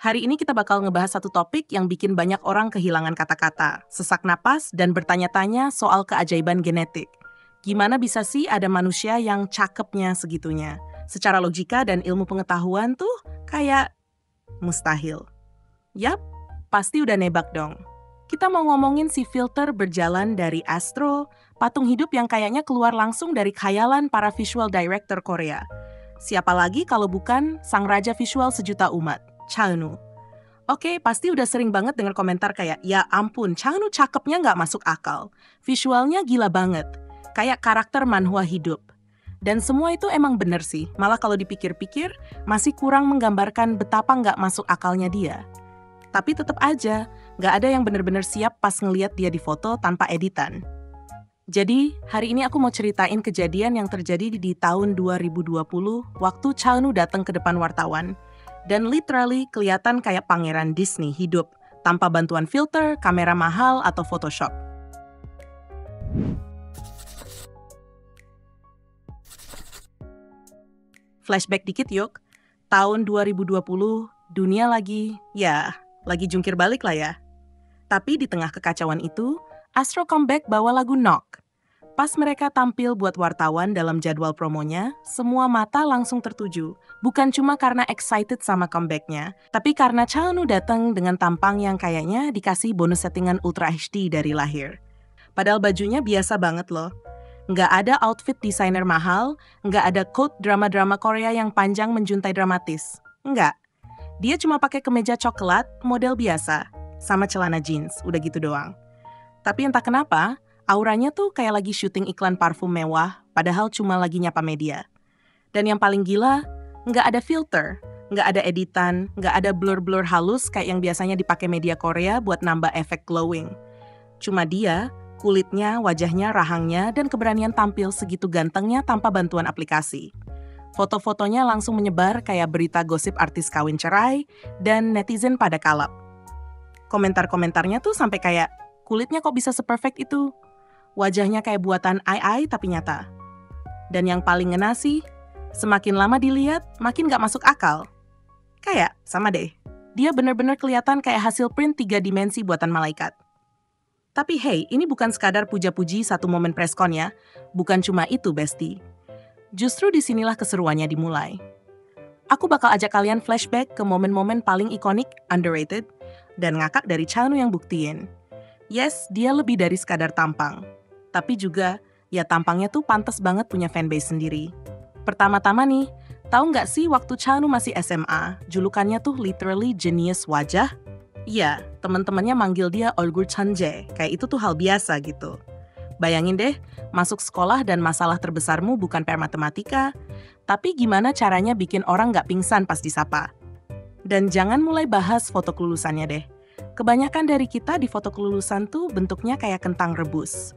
Hari ini kita bakal ngebahas satu topik yang bikin banyak orang kehilangan kata-kata, sesak napas, dan bertanya-tanya soal keajaiban genetik. Gimana bisa sih ada manusia yang cakepnya segitunya? Secara logika dan ilmu pengetahuan tuh kayak mustahil. Yap, pasti udah nebak dong. Kita mau ngomongin si filter berjalan dari Astro, patung hidup yang kayaknya keluar langsung dari khayalan para visual director Korea. Siapa lagi kalau bukan sang raja visual sejuta umat, Cha Eun-woo. Oke, pasti udah sering banget dengar komentar kayak, ya ampun, Cha Eun-woo cakepnya nggak masuk akal. Visualnya gila banget, kayak karakter manhwa hidup. Dan semua itu emang bener sih, malah kalau dipikir-pikir, masih kurang menggambarkan betapa nggak masuk akalnya dia. Tapi tetap aja, nggak ada yang bener-bener siap pas ngeliat dia di foto tanpa editan. Jadi, hari ini aku mau ceritain kejadian yang terjadi di tahun 2020 waktu Cha Eun-woo datang ke depan wartawan. Dan literally kelihatan kayak pangeran Disney hidup, tanpa bantuan filter, kamera mahal, atau Photoshop. Flashback dikit yuk, tahun 2020, dunia lagi jungkir balik lah ya. Tapi di tengah kekacauan itu, Astro comeback bawa lagu Knock. Pas mereka tampil buat wartawan dalam jadwal promonya, semua mata langsung tertuju. Bukan cuma karena excited sama comeback-nya, tapi karena Cha Eun-woo datang dengan tampang yang kayaknya dikasih bonus settingan Ultra HD dari lahir. Padahal bajunya biasa banget loh. Nggak ada outfit desainer mahal, nggak ada coat drama-drama Korea yang panjang menjuntai dramatis. Nggak. Dia cuma pakai kemeja coklat, model biasa, sama celana jeans, udah gitu doang. Tapi entah kenapa, auranya tuh kayak lagi syuting iklan parfum mewah, padahal cuma lagi nyapa media. Dan yang paling gila, nggak ada filter, nggak ada editan, nggak ada blur-blur halus kayak yang biasanya dipakai media Korea buat nambah efek glowing. Cuma dia, kulitnya, wajahnya, rahangnya, dan keberanian tampil segitu gantengnya tanpa bantuan aplikasi. Foto-fotonya langsung menyebar kayak berita gosip artis kawin cerai, dan netizen pada kalap. Komentar-komentarnya tuh sampai kayak, kulitnya kok bisa seperfect itu? Wajahnya kayak buatan AI tapi nyata. Dan yang paling ngena sih, semakin lama dilihat, makin gak masuk akal. Kayak, sama deh, dia bener-bener kelihatan kayak hasil print 3 dimensi buatan malaikat. Tapi hey, ini bukan sekadar puja-puji satu momen preskon ya, bukan cuma itu bestie. Justru disinilah keseruannya dimulai. Aku bakal ajak kalian flashback ke momen-momen paling ikonik, underrated, dan ngakak dari Cha Eun-woo yang buktiin. Yes, dia lebih dari sekadar tampang. Tapi juga, ya tampangnya tuh pantas banget punya fanbase sendiri. Pertama-tama nih, tahu nggak sih waktu Cha Eun-woo masih SMA, julukannya tuh literally genius wajah? Iya, teman-temannya manggil dia Orgur Chanje, kayak itu tuh hal biasa gitu. Bayangin deh, masuk sekolah dan masalah terbesarmu bukan PR matematika, tapi gimana caranya bikin orang nggak pingsan pas disapa. Dan jangan mulai bahas foto kelulusannya deh. Kebanyakan dari kita di foto kelulusan tuh bentuknya kayak kentang rebus.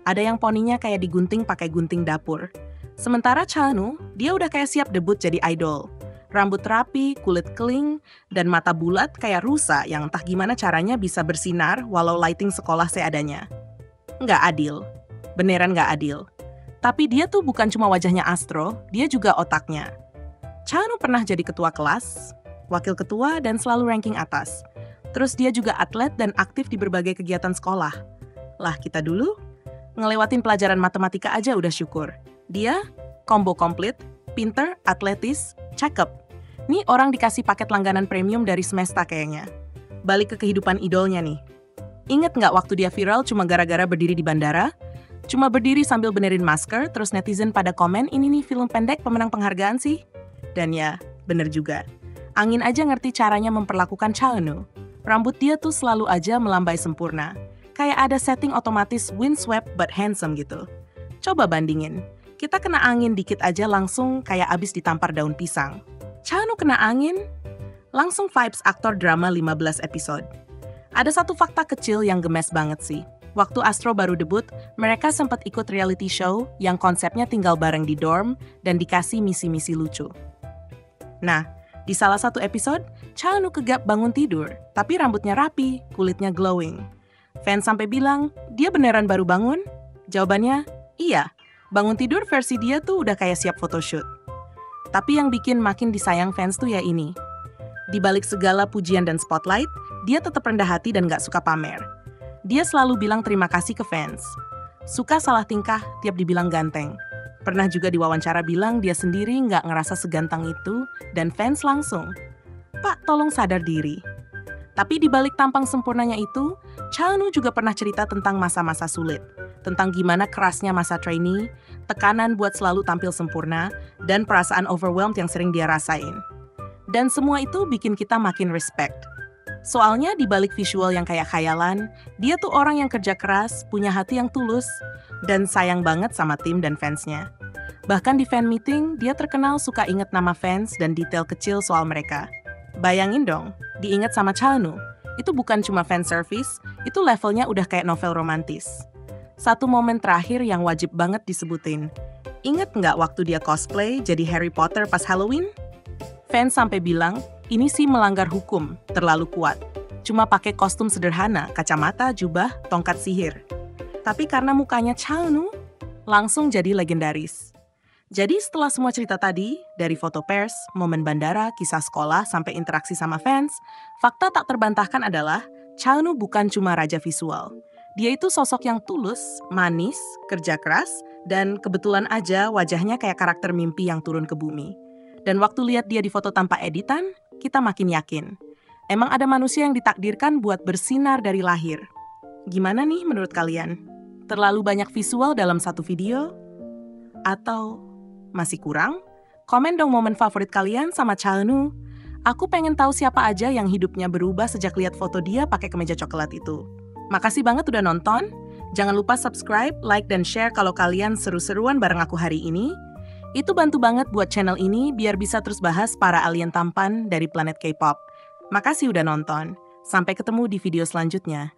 Ada yang poninya kayak digunting pakai gunting dapur. Sementara Cha Eun-woo, dia udah kayak siap debut jadi idol. Rambut rapi, kulit keling, dan mata bulat kayak rusa yang entah gimana caranya bisa bersinar walau lighting sekolah seadanya. Nggak adil. Beneran nggak adil. Tapi dia tuh bukan cuma wajahnya Astro, dia juga otaknya. Cha Eun-woo pernah jadi ketua kelas, wakil ketua, dan selalu ranking atas. Terus dia juga atlet dan aktif di berbagai kegiatan sekolah. Lah kita dulu, ngelewatin pelajaran matematika aja udah syukur. Dia, combo komplit, pinter, atletis, cakep. Nih orang dikasih paket langganan premium dari Semesta kayaknya. Balik ke kehidupan idolnya nih. Ingat nggak waktu dia viral cuma gara-gara berdiri di bandara? Cuma berdiri sambil benerin masker, terus netizen pada komen, ini nih film pendek pemenang penghargaan sih. Dan ya, bener juga. Angin aja ngerti caranya memperlakukan Cha Eun-woo. Rambut dia tuh selalu aja melambai sempurna. Kayak ada setting otomatis windswept but handsome gitu. Coba bandingin. Kita kena angin dikit aja langsung kayak abis ditampar daun pisang. Cha Eun-woo kena angin, langsung vibes aktor drama 15 episode. Ada satu fakta kecil yang gemes banget sih. Waktu Astro baru debut, mereka sempat ikut reality show yang konsepnya tinggal bareng di dorm dan dikasih misi-misi lucu. Nah, di salah satu episode, Cha Eun-woo kegap bangun tidur, tapi rambutnya rapi, kulitnya glowing. Fans sampai bilang, dia beneran baru bangun? Jawabannya, iya. Bangun tidur versi dia tuh udah kayak siap photoshoot. Tapi yang bikin makin disayang fans tuh ya ini. Di balik segala pujian dan spotlight, dia tetap rendah hati dan gak suka pamer. Dia selalu bilang terima kasih ke fans. Suka salah tingkah tiap dibilang ganteng. Pernah juga diwawancara bilang dia sendiri nggak ngerasa seganteng itu, dan fans langsung, "Pak, tolong sadar diri." Tapi di balik tampang sempurnanya itu, Chaeun juga pernah cerita tentang masa-masa sulit, tentang gimana kerasnya masa trainee, tekanan buat selalu tampil sempurna, dan perasaan overwhelmed yang sering dia rasain. Dan semua itu bikin kita makin respect. Soalnya di balik visual yang kayak khayalan, dia tuh orang yang kerja keras, punya hati yang tulus, dan sayang banget sama tim dan fansnya. Bahkan di fan meeting, dia terkenal suka inget nama fans dan detail kecil soal mereka. Bayangin dong, diinget sama Chaeun. Itu bukan cuma fan service, itu levelnya udah kayak novel romantis. Satu momen terakhir yang wajib banget disebutin. Ingat nggak waktu dia cosplay jadi Harry Potter pas Halloween? Fans sampai bilang, ini sih melanggar hukum, terlalu kuat. Cuma pakai kostum sederhana, kacamata, jubah, tongkat sihir. Tapi karena mukanya Chaeun, langsung jadi legendaris. Jadi setelah semua cerita tadi, dari foto pers, momen bandara, kisah sekolah, sampai interaksi sama fans, fakta tak terbantahkan adalah Chaeun bukan cuma raja visual. Dia itu sosok yang tulus, manis, kerja keras, dan kebetulan aja wajahnya kayak karakter mimpi yang turun ke bumi. Dan waktu lihat dia di foto tanpa editan, kita makin yakin. Emang ada manusia yang ditakdirkan buat bersinar dari lahir. Gimana nih menurut kalian? Terlalu banyak visual dalam satu video? Atau masih kurang? Komen dong momen favorit kalian sama Chaeun. Aku pengen tahu siapa aja yang hidupnya berubah sejak lihat foto dia pakai kemeja coklat itu. Makasih banget udah nonton. Jangan lupa subscribe, like, dan share kalau kalian seru-seruan bareng aku hari ini. Itu bantu banget buat channel ini biar bisa terus bahas para alien tampan dari planet K-pop. Makasih udah nonton. Sampai ketemu di video selanjutnya.